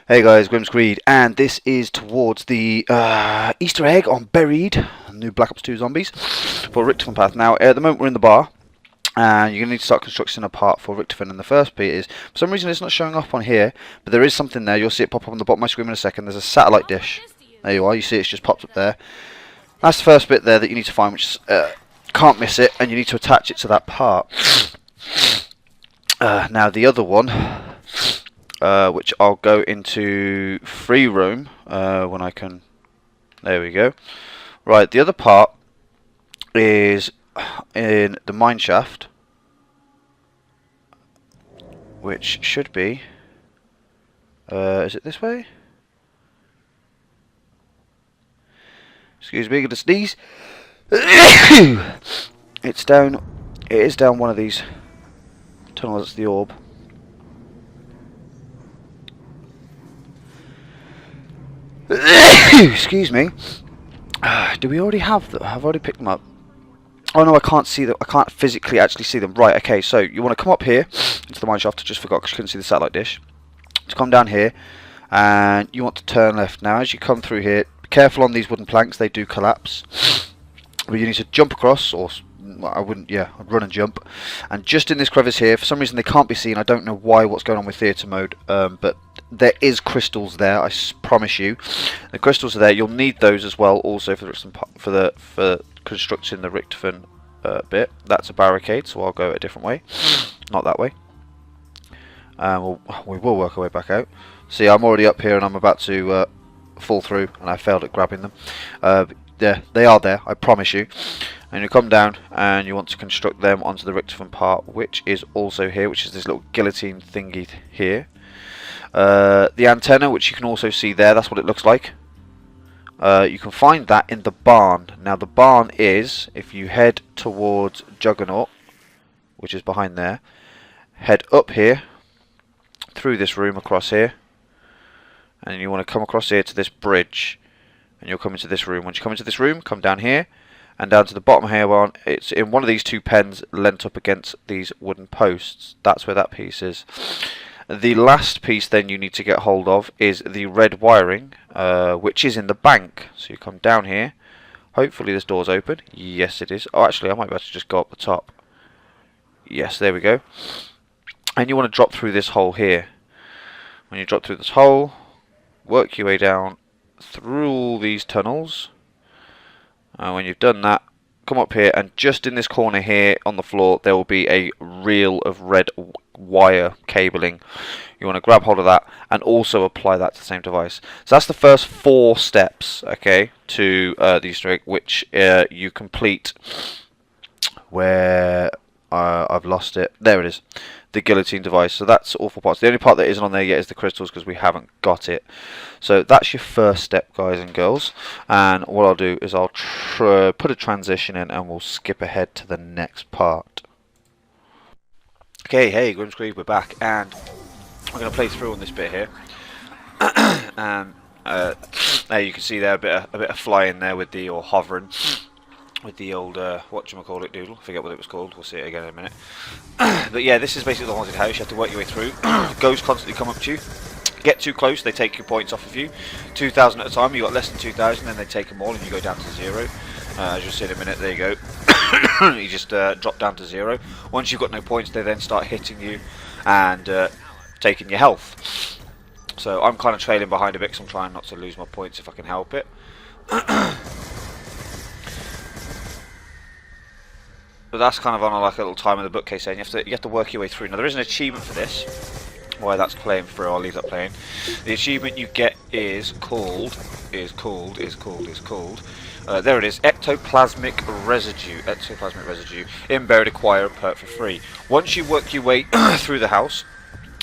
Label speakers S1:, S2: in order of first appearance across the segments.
S1: Hey guys, Grimscreed, and this is towards the Easter egg on Buried, new Black Ops 2 zombies for Richtofen Path. Now, at the moment we're in the bar, and you're going to need to start constructing a part for Richtofen, and the first bit is, for some reason it's not showing up on here, but there is something there. You'll see it pop up on the bottom of my screen in a second. There's a satellite dish. There you are, you see it's just popped up there. That's the first bit there that you need to find, which can't miss it, and you need to attach it to that part. Now the other one, which I'll go into free roam when I can. There we go. Right, the other part is in the mine shaft, which should be. Is it this way? Excuse me, I'm gonna sneeze. It's down. It is down one of these tunnels. It's the orb. Excuse me. Do we already have them? I've already picked them up. Oh no, I can't see them. I can't physically actually see them. Right, okay, so you want to come up here into the mine shaft. I just forgot because you couldn't see the satellite dish. To come down here, and you want to turn left. Now, as you come through here, be careful on these wooden planks. They do collapse. But you need to jump across, or I wouldn't. Yeah, I'd run and jump. And just in this crevice here, for some reason they can't be seen. I don't know why. What's going on with theatre mode? But there is crystals there. I promise you, the crystals are there. You'll need those as well. Also for constructing the Richtofen bit. That's a barricade, so I'll go a different way, not that way. We will work our way back out. See, I'm already up here and I'm about to fall through, and I failed at grabbing them. Yeah, they are there, I promise you. And you come down and you want to construct them onto the Richtofen part, which is also here, which is this little guillotine thingy here. The antenna, which you can also see there, that's what it looks like. You can find that in the barn. Now the barn is, if you head towards Juggernaut, which is behind there, head up here, through this room across here, and you want to come across here to this bridge, and you'll come into this room. Once you come into this room, come down here, and down to the bottom here, well, it's in one of these two pens leant up against these wooden posts. That's where that piece is. The last piece then you need to get hold of is the red wiring, which is in the bank. So you come down here. Hopefully this door's open. Yes, it is. Oh, actually, I might be able to just go up the top. Yes, there we go. And you want to drop through this hole here. When you drop through this hole, work your way down through all these tunnels. And when you've done that, come up here, and just in this corner here on the floor there will be a reel of red wire cabling. You want to grab hold of that and also apply that to the same device. So that's the first 4 steps, okay, to the Easter egg, which you complete where I've lost it. There it is, the guillotine device. So that's all 4 parts. The only part that isn't on there yet is the crystals, because we haven't got it. So that's your first step, guys and girls. And what I'll do is I'll put a transition in, and we'll skip ahead to the next part. Okay, hey Grimscreed, we're back, and we're going to play through on this bit here. And there you can see there a bit of flying there with the, or hovering with the old whatchamacallit doodle. I forget what it was called. We'll see it again in a minute. But yeah, this is basically the haunted house. You have to work your way through. Ghosts constantly come up to you. Get too close, they take your points off of you. 2,000 at a time. You got less than 2,000, then they take them all, and you go down to 0. As you'll see in a minute, there you go. You just drop down to 0. Once you've got no points, they then start hitting you and taking your health. So I'm kind of trailing behind a bit, because I'm trying not to lose my points if I can help it. But that's kind of on like a little time in the bookcase saying you have to work your way through. Now there is an achievement for this. Why that's playing through, I'll leave that playing. The achievement you get is called there it is, ectoplasmic residue. Ectoplasmic residue. In Buried, acquire a perk for free. Once you work your way through the house,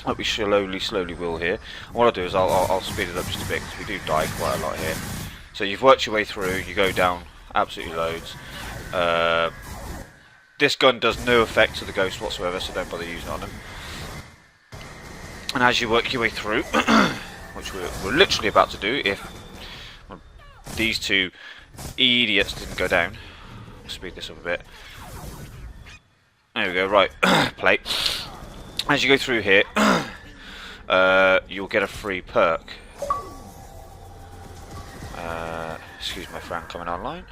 S1: like we slowly will here. And what I'll do is I'll speed it up just a bit, because we do die quite a lot here. So you've worked your way through, you go down absolutely loads. This gun does no effect to the ghost whatsoever, so don't bother using it on them. And as you work your way through, which we're literally about to do if these two idiots didn't go down. I'll speed this up a bit. There we go, right, plate. As you go through here, you'll get a free perk. Excuse my friend coming online.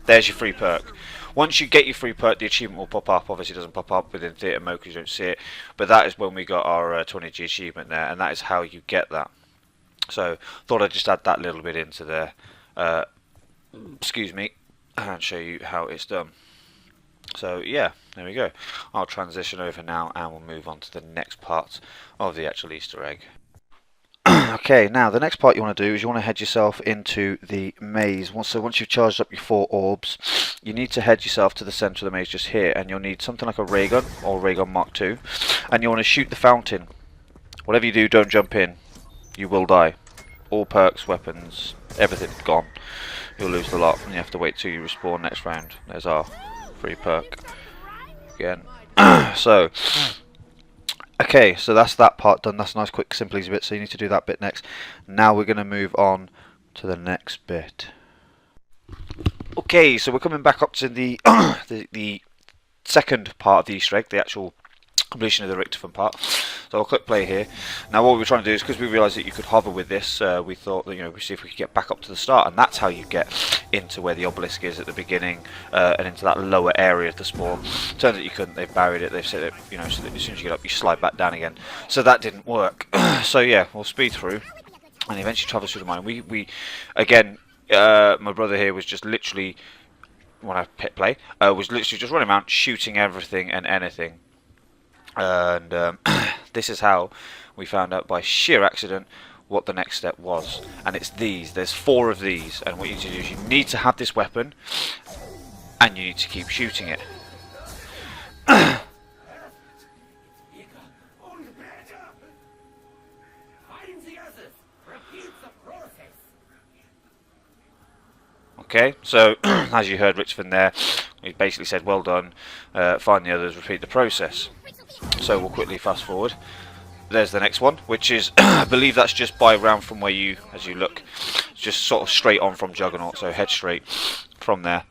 S1: There's your free perk. Once you get your free perk, the achievement will pop up. Obviously, it doesn't pop up within theatre mode because you don't see it. But that is when we got our 20G achievement there, and that is how you get that. So, thought I'd just add that little bit into there. Excuse me, and show you how it's done. So yeah, there we go. I'll transition over now, and we'll move on to the next part of the actual Easter egg. Okay, now the next part you want to do is you want to head yourself into the maze. So once you've charged up your 4 orbs, you need to head yourself to the centre of the maze just here, and you'll need something like a ray gun or ray gun Mark II, and you want to shoot the fountain. Whatever you do, don't jump in. You will die. All perks, weapons, everything gone. You'll lose the lot, and you have to wait till you respawn next round. There's our free perk again. So. Okay, so that's that part done. That's a nice, quick, simple, easy bit. So you need to do that bit next. Now we're going to move on to the next bit. Okay, so we're coming back up to the the second part of the Easter egg, the actual completion of the Richtofen part. So I'll click play here. Now what we're trying to do is, because we realised that you could hover with this, we thought that, we see if we could get back up to the start, and that's how you get into where the obelisk is at the beginning, and into that lower area of the spawn. Turns out you couldn't. They've buried it. They've said it, so that as soon as you get up, you slide back down again. So that didn't work. So yeah, we'll speed through and eventually travel through the mine. We again, my brother here was just literally, when I hit play, was literally just running around shooting everything and anything. And this is how we found out by sheer accident what the next step was. And it's these. There's 4 of these, and what you need to do is you need to have this weapon, and you need to keep shooting it. Okay, so as you heard Richtofen there, he basically said, well done, find the others, repeat the process. So we'll quickly fast forward. There's the next one, which is, I believe that's just by round from where you, as you look, just sort of straight on from Juggernaut, so head straight from there.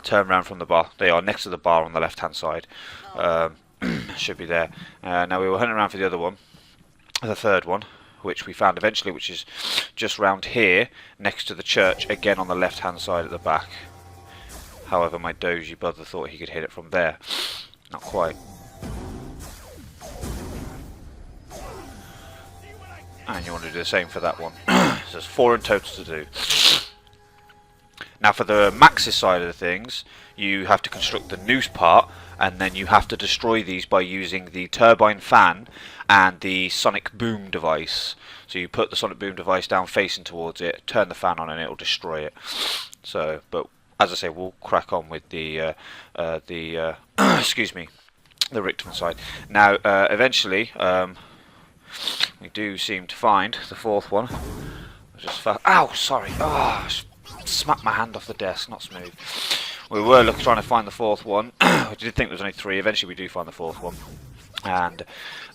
S1: Turn around from the bar. They are next to the bar on the left hand side. Should be there. Now we were hunting around for the other one, the third one, which we found eventually, which is just round here, next to the church, again on the left hand side at the back. However, my dozy brother thought he could hit it from there. Not quite. And you want to do the same for that one. So there's 4 in total to do. Now for the Maxis side of the things, you have to construct the noose part, and then you have to destroy these by using the turbine fan and the sonic boom device. So you put the sonic boom device down facing towards it, turn the fan on, and it will destroy it. So, but as I say, we'll crack on with the excuse me, the Richtofen side. Now, eventually, we do seem to find the 4th one. I just ow, sorry. Oh, smacked my hand off the desk. Not smooth. We were trying to find the 4th one. I did think there was only 3. Eventually, we do find the 4th one, and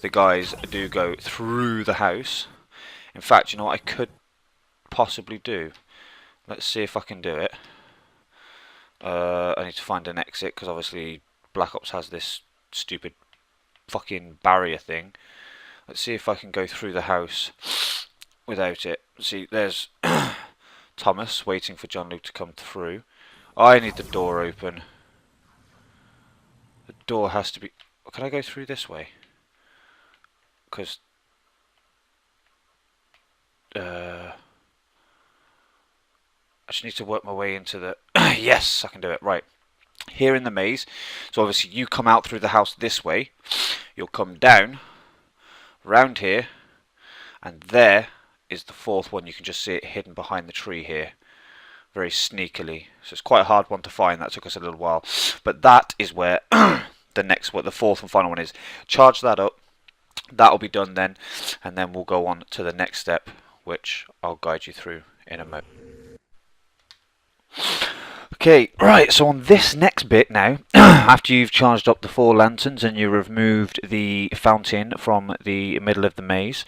S1: the guys do go through the house. In fact, you know what I could possibly do? Let's see if I can do it. I need to find an exit, because obviously Black Ops has this stupid fucking barrier thing. Let's see if I can go through the house without it. See, there's Thomas waiting for John Luke to come through. I need the door open. The door has to be... Can I go through this way? Because... I just need to work my way into the... Yes, I can do it. Right. Here in the maze. So obviously you come out through the house this way. You'll come down, round here, and there is the 4th one. You can just see it hidden behind the tree here, very sneakily. So it's quite a hard one to find. That took us a little while, but that is where the next one, the 4th and final one, is. Charge that up. That'll be done then, and then we'll go on to the next step, which I'll guide you through in a moment. Okay, right, so on this next bit now, after you've charged up the 4 lanterns and you removed the fountain from the middle of the maze,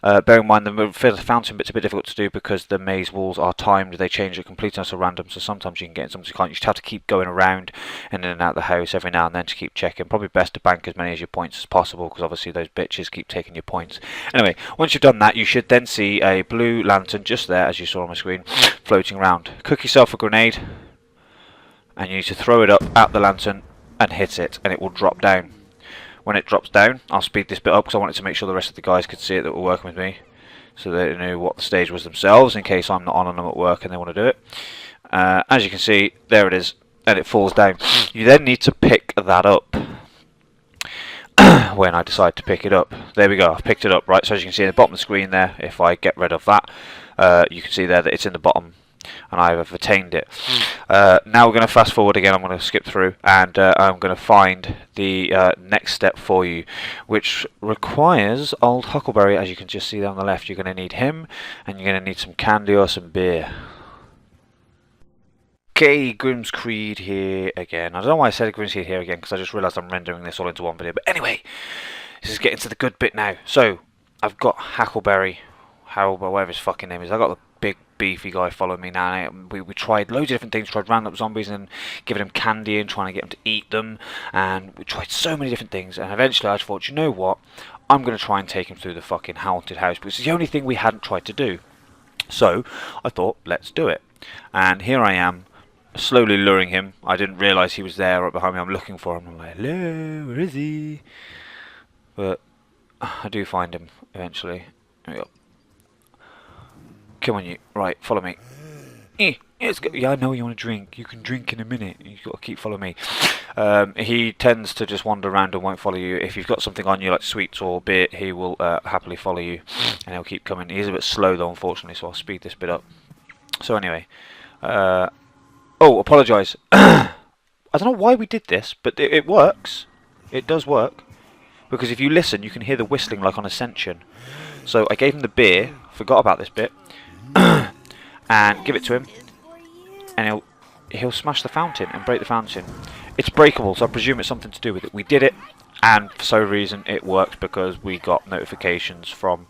S1: bear in mind the fountain bit's a bit difficult to do because the maze walls are timed, they change it completely as a random, so sometimes you can get in, sometimes you can't. You just have to keep going around and in and out of the house every now and then to keep checking. Probably best to bank as many of your points as possible because obviously those bitches keep taking your points. Anyway, once you've done that, you should then see a blue lantern just there, as you saw on my screen, floating around. Cook yourself a grenade, and you need to throw it up at the lantern and hit it, and it will drop down. When it drops down, I'll speed this bit up because I wanted to make sure the rest of the guys could see it that were working with me, so they knew what the stage was themselves in case I'm not on them at work and they want to do it. As you can see, there it is, and it falls down. You then need to pick that up when I decide to pick it up. There we go, I've picked it up, right? So as you can see at the bottom of the screen there, if I get rid of that, you can see there that it's in the bottom and I have attained it. Now we're going to fast forward again. I'm going to skip through and I'm going to find the next step for you, which requires old Huckleberry. As you can just see there on the left, you're going to need him and you're going to need some candy or some beer. Okay, Grimm's Creed here again. I don't know why I said Grimm's Creed here again because I just realised I'm rendering this all into one video. But anyway, this is getting to the good bit now. So I've got Huckleberry, Harold, whatever his fucking name is. I got the big beefy guy following me now. We tried loads of different things. Tried rounding up zombies and giving them candy and trying to get them to eat them. And we tried so many different things. And eventually I just thought, you know what? I'm going to try and take him through the fucking haunted house because it's the only thing we hadn't tried to do. So I thought, let's do it. And here I am, slowly luring him. I didn't realise he was there right behind me. I'm looking for him. I'm like, hello, where is he? But I do find him eventually. There we go. Come on, you. Right, follow me. Let's go. Yeah, I know you want to drink. You can drink in a minute. You've got to keep following me. He tends to just wander around and won't follow you. If you've got something on you like sweets or beer, he will happily follow you. And he'll keep coming. He's a bit slow though, unfortunately, so I'll speed this bit up. So anyway. Oh, apologise. I don't know why we did this, but it works. It does work. Because if you listen, you can hear the whistling like on Ascension. So I gave him the beer, forgot about this bit, and give it to him, and he'll smash the fountain and break the fountain. It's breakable, so I presume it's something to do with it. We did it, and for some reason it worked because we got notifications from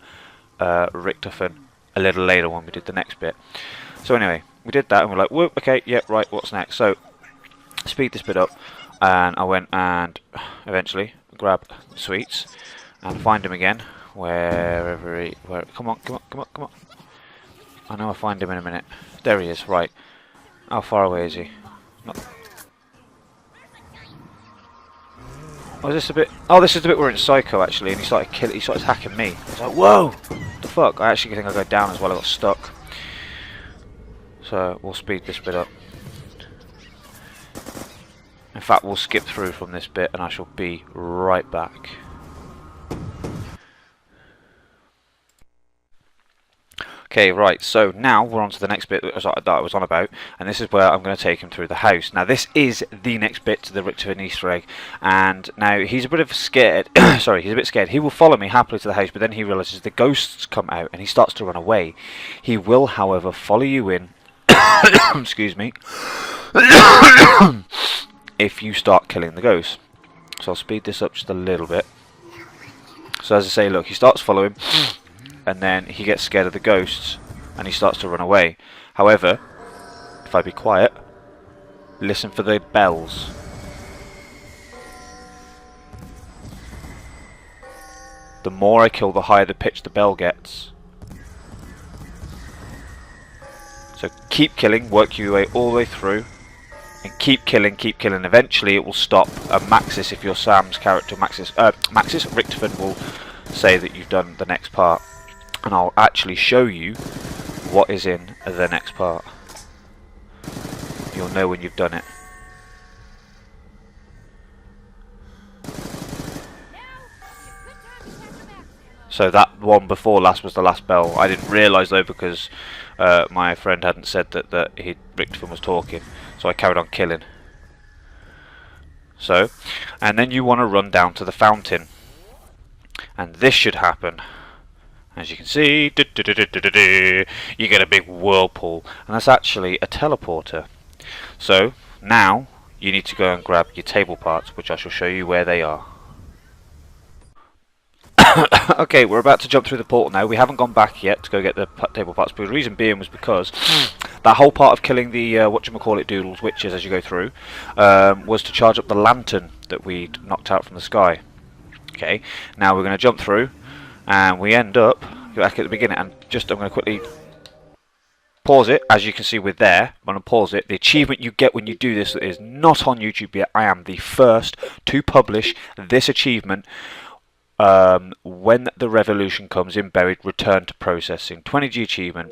S1: Richtofen a little later when we did the next bit. So anyway, we did that and we're like, whoop, okay, yeah, right, what's next? So, speed this bit up, and I went and eventually grabbed the sweets and find him again, wherever he, come on. I know I'll find him in a minute. There he is, right. How far away is he? Oh, is this a bit? Oh, this is the bit we're in Psycho actually, and he started hacking me. I was like, whoa! What the fuck? I actually think I go down as well. I got stuck. So we'll speed this bit up. In fact, we'll skip through from this bit, and I shall be right back. Okay, right, so now we're on to the next bit that I was on about, and this is where I'm going to take him through the house. Now, this is the next bit to the Richtofen Easter egg, and now he's a bit of scared. Sorry, he's a bit scared. He will follow me happily to the house, but then he realises the ghosts come out, and he starts to run away. He will, however, follow you in. Excuse me. If you start killing the ghosts. So I'll speed this up just a little bit. So as I say, look, he starts following, and then he gets scared of the ghosts, and he starts to run away. However, if I be quiet, listen for the bells. The more I kill, the higher the pitch the bell gets. So keep killing, work your way all the way through, and keep killing. Eventually it will stop. Maxis, if you're Sam's character, Maxis Richtofen will say that you've done the next part. And I'll actually show you what is in the next part. You'll know when you've done it. So that one before last was the last bell. I didn't realise though because my friend hadn't said that Richtofen was talking, so I carried on killing. So, and then you want to run down to the fountain, and this should happen. As you can see, you get a big whirlpool, and that's actually a teleporter. So now you need to go and grab your table parts, which I shall show you where they are. Okay, we're about to jump through the portal now. We haven't gone back yet to go get the table parts, but the reason being was because that whole part of killing the whatchamacallit doodles, witches, as you go through, was to charge up the lantern that we'd knocked out from the sky. Okay, now we're going to jump through, and we end up back at the beginning, and just I'm going to quickly pause it. As you can see with there, I'm going to pause it. The achievement you get when you do this is not on YouTube yet. I am the first to publish this achievement. When the revolution comes in buried, return to processing 20G achievement,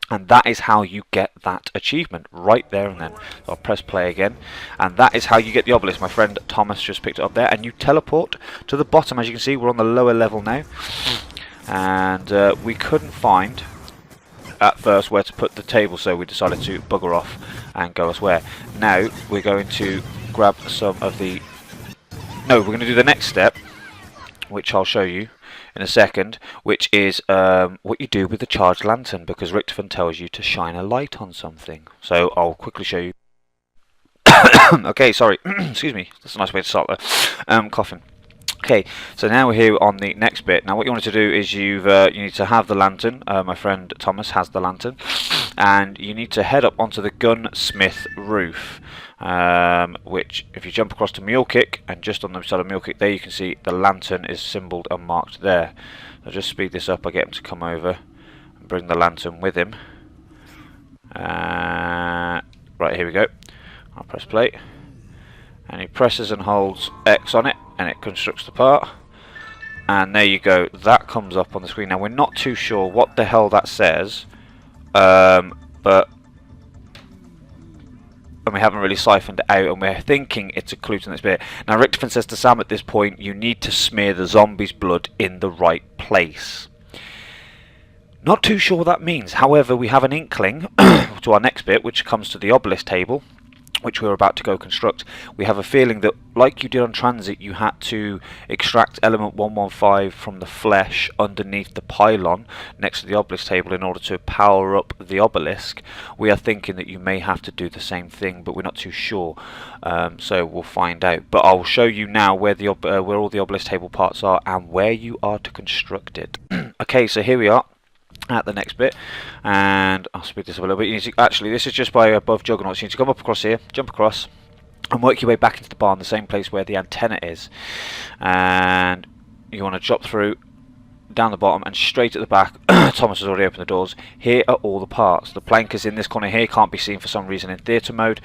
S1: and that is how you get that achievement right there and then. So I'll press play again, and that is how you get the obelisk. My friend Thomas just picked it up there, and you teleport to the bottom. As you can see, we're on the lower level now, and we couldn't find at first where to put the table, so we decided to bugger off and go elsewhere. Now we're going to grab some of the we're going to do the next step, which I'll show you in a second, which is what you do with the charged lantern, because Richtofen tells you to shine a light on something. So I'll quickly show you. Okay, sorry, excuse me, that's a nice way to start there. Coughing. Okay, so now we're here on the next bit. Now what you want to do is you need to have the lantern. My friend Thomas has the lantern, and you need to head up onto the gunsmith roof, which if you jump across to Mule Kick, and just on the side of Mule Kick there you can see the lantern is symboled and marked there. I'll just speed this up. I get him to come over and bring the lantern with him. Right, here we go. I'll press play, and he presses and holds X on it, and it constructs the part, and there you go, that comes up on the screen. Now we're not too sure what the hell that says, but and we haven't really siphoned it out, and we're thinking it's a clue to this bit. Now Richtofen says to Sam at this point, you need to smear the zombie's blood in the right place. Not too sure what that means. However, we have an inkling to our next bit, which comes to the obelisk table, which we're about to go construct. We have a feeling that, like you did on Transit, you had to extract element 115 from the flesh underneath the pylon next to the obelisk table in order to power up the obelisk. We are thinking that you may have to do the same thing, but we're not too sure, so we'll find out. But I'll show you now where the where all the obelisk table parts are and where you are to construct it. Okay, so here we are at the next bit, and I'll speed this up a little bit. You need to, actually, this is just by above Juggernauts. You need to come up across here, jump across, and work your way back into the barn, the same place where the antenna is. And you want to drop through down the bottom and straight at the back. Thomas has already opened the doors. Here are all the parts. The plank is in this corner here, can't be seen for some reason in theatre mode.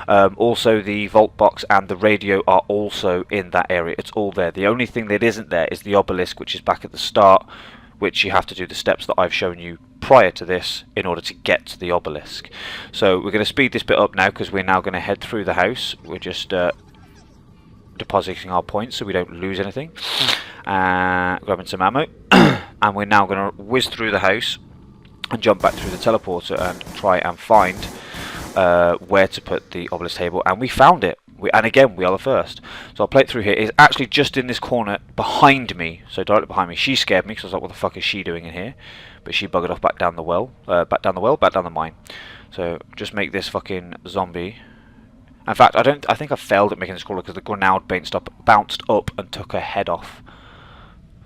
S1: Also the vault box and the radio are also in that area. It's all there. The only thing that isn't there is the obelisk, which is back at the start, which you have to do the steps that I've shown you prior to this in order to get to the obelisk. So we're going to speed this bit up now, because we're now going to head through the house. We're just depositing our points so we don't lose anything. Grabbing some ammo. And we're now going to whiz through the house and jump back through the teleporter and try and find where to put the obelisk table. And we found it. And again, we are the first. So I'll play it through here. It's actually just in this corner behind me. So directly behind me. She scared me because I was like, what the fuck is she doing in here? But she buggered off back down the well. Back down the mine. So just make this fucking zombie. In fact, I think I failed at making this crawler because the grenade bounced up and took her head off.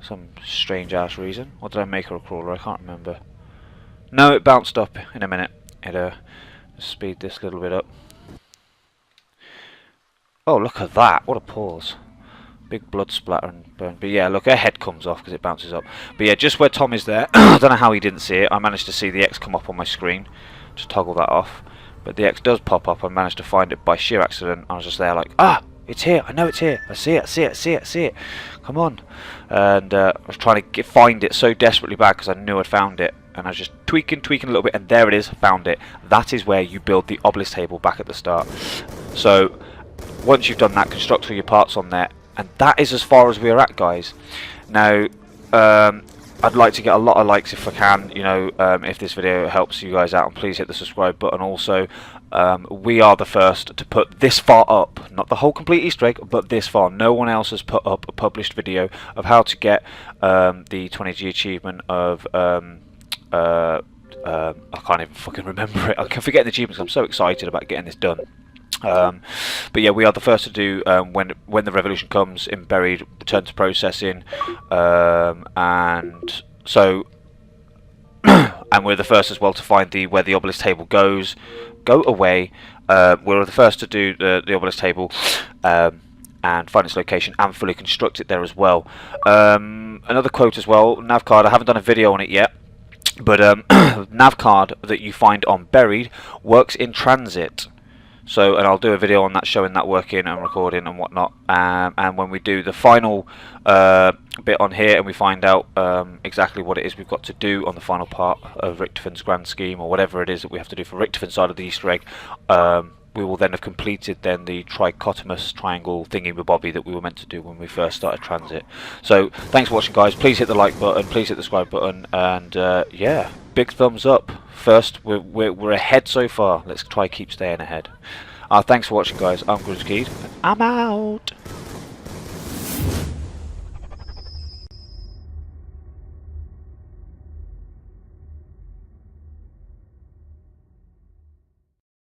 S1: Some strange ass reason. Or did I make her a crawler? I can't remember. No, it bounced up in a minute. Speed this a little bit up. Oh, look at that. What a pause. Big blood splatter and burn. But yeah, look, her head comes off because it bounces up. But yeah, just where Tom is there. I don't know how he didn't see it. I managed to see the X come up on my screen. Just toggle that off. But the X does pop up. I managed to find it by sheer accident. I was just there like, ah, it's here. I know it's here. I see it. I see it. I see it. I see it. Come on. And I was trying to find it so desperately bad because I knew I'd found it. And I was just tweaking a little bit. And there it is. Found it. That is where you build the obelisk table back at the start. So once you've done that, construct all your parts on there, and that is as far as we're at, guys. Now, I'd like to get a lot of likes if I can, you know, if this video helps you guys out, and please hit the subscribe button. Also, we are the first to put this far up, not the whole complete Easter egg, but this far. No one else has put up a published video of how to get the 20G achievement of I can't even fucking remember it. I can forget the achievements. I'm so excited about getting this done. But yeah, we are the first to do when the revolution comes in Buried, return to processing, and so and we're the first as well to find where the obelisk table goes. Go away. We're the first to do the obelisk table and find its location and fully construct it there as well. Another quote as well, Navcard, I haven't done a video on it yet, but Navcard that you find on Buried works in transit. So, and I'll do a video on that showing that working and recording and whatnot. And when we do the final bit on here and we find out exactly what it is we've got to do on the final part of Richtofon's grand scheme, or whatever it is that we have to do for Richtofon's side of the Easter egg, we will then have completed then the trichotomous triangle thingy-bobby that we were meant to do when we first started transit. So, thanks for watching, guys. Please hit the like button, please hit the subscribe button, and yeah, big thumbs up. First, we're ahead so far. Let's try keep staying ahead. Thanks for watching, guys. I'm Grudge Keed. I'm out.